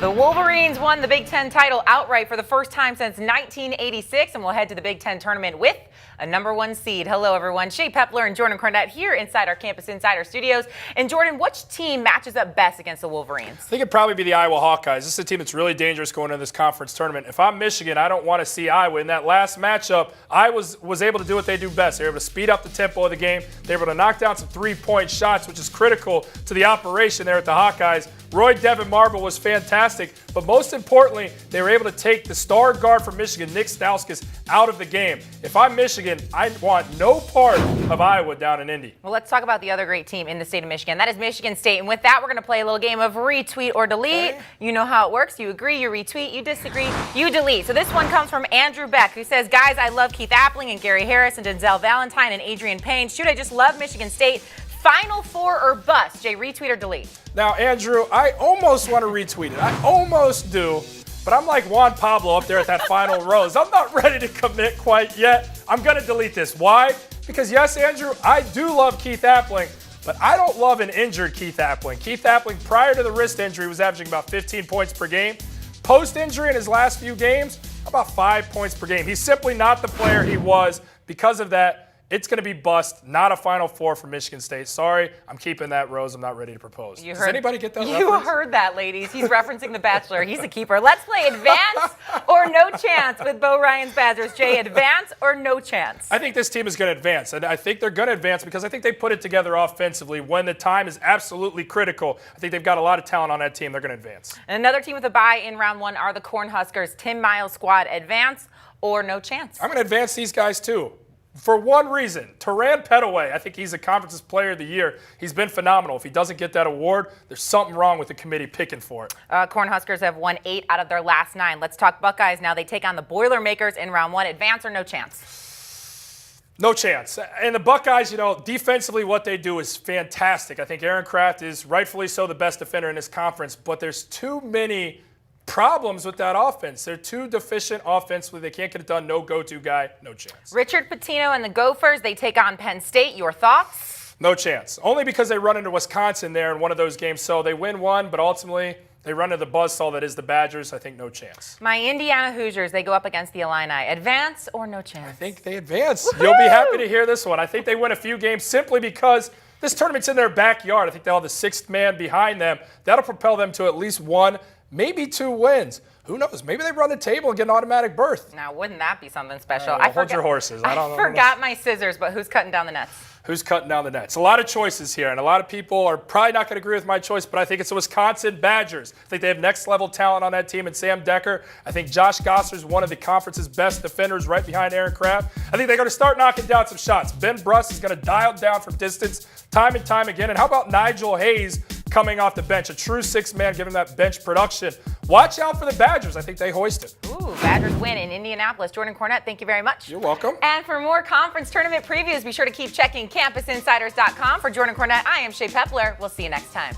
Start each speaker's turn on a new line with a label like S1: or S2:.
S1: The Wolverines won the Big Ten title outright for the first time since 1986, and we'll head to the Big Ten tournament with a #1 seed. Hello, everyone. Shea Pepler and Jordan Cornette here inside our Campus Insider studios. And Jordan, which team matches up best against the Wolverines?
S2: I think it'd probably be the Iowa Hawkeyes. This is a team that's really dangerous going into this conference tournament. If I'm Michigan, I don't want to see Iowa. In that last matchup, Iowa was able to do what they do best. They were able to speed up the tempo of the game. They were able to knock down some three-point shots, which is critical to the operation there at the Hawkeyes. Roy Devin Marble was fantastic, but most importantly, they were able to take the star guard from Michigan, Nick Stauskas, out of the game. If I'm Michigan, I want no part of Iowa down in Indy.
S1: Well, let's talk about the other great team in the state of Michigan. That is Michigan State. And with that, we're going to play a little game of retweet or delete. Okay. You know how it works. You agree, you retweet, you disagree, you delete. So this one comes from Andrew Beck, who says, guys, I love Keith Appling and Gary Harris and Denzel Valentine and Adrian Payne. Shoot, I just love Michigan State. Final four or bust. Jay, retweet or delete?
S2: Now, Andrew, I almost want to retweet it. I almost do, but I'm like Juan Pablo up there at that final rose. I'm not ready to commit quite yet. I'm going to delete this. Why? Because, yes, Andrew, I do love Keith Appling, but I don't love an injured Keith Appling. Keith Appling, prior to the wrist injury, was averaging about 15 points per game. Post-injury in his last few games, about 5 points per game. He's simply not the player he was. Because of that, it's going to be bust, not a Final Four for Michigan State. Sorry, I'm keeping that rose. I'm not ready to propose. Does anybody get that reference?
S1: You heard that, ladies. He's referencing The Bachelor. He's a keeper. Let's play advance or no chance with Bo Ryan's Badgers. Jay, advance or no chance?
S2: I think this team is going to advance, and I think they're going to advance because I think they put it together offensively when the time is absolutely critical. I think they've got a lot of talent on that team. They're going to advance.
S1: And another team with a bye in round one are the Cornhuskers. Tim Miles' squad, advance or no chance?
S2: I'm going to advance these guys too. For one reason, Teran Petaway, I think he's a conference's player of the year. He's been phenomenal. If he doesn't get that award, there's something wrong with the committee picking for it.
S1: Cornhuskers have won 8 out of their last 9. Let's talk Buckeyes now. They take on the Boilermakers in round 1. Advance or no chance?
S2: No chance. And the Buckeyes, defensively what they do is fantastic. I think Aaron Kraft is rightfully so the best defender in this conference, but there's too many problems with that offense. They're too deficient offensively. They can't get it done. No go-to guy. No chance.
S1: Richard Pitino and the Gophers, they take on Penn State. Your thoughts?
S2: No chance. Only because they run into Wisconsin there in one of those games. So they win one, but ultimately they run into the buzzsaw that is the Badgers. I think no chance.
S1: My Indiana Hoosiers, they go up against the Illini. Advance or no chance?
S2: I think they advance. Woo-hoo! You'll be happy to hear this one. I think they win a few games simply because this tournament's in their backyard. I think they'll have the 6th man behind them. That'll propel them to at least 1, maybe 2 wins. Who knows? Maybe they run the table and get an automatic berth.
S1: Now, wouldn't that be something special?
S2: Hold your horses.
S1: I forgot my scissors, but who's cutting down the nets?
S2: Who's cutting down the nets? A lot of choices here, and a lot of people are probably not going to agree with my choice, but I think it's the Wisconsin Badgers. I think they have next-level talent on that team, and Sam Decker. I think Josh Gosser is one of the conference's best defenders right behind Aaron Kraft. I think they're going to start knocking down some shots. Ben Bruss is going to dial down from distance time and time again. And how about Nigel Hayes coming off the bench? A true 6th man giving that bench production. Watch out for the Badgers. I think they hoist it.
S1: Ooh, Badgers win in Indianapolis. Jordan Cornette, thank you very much.
S2: You're welcome.
S1: And for more conference tournament previews, be sure to keep checking CampusInsiders.com. For Jordan Cornette, I am Shea Pepler. We'll see you next time.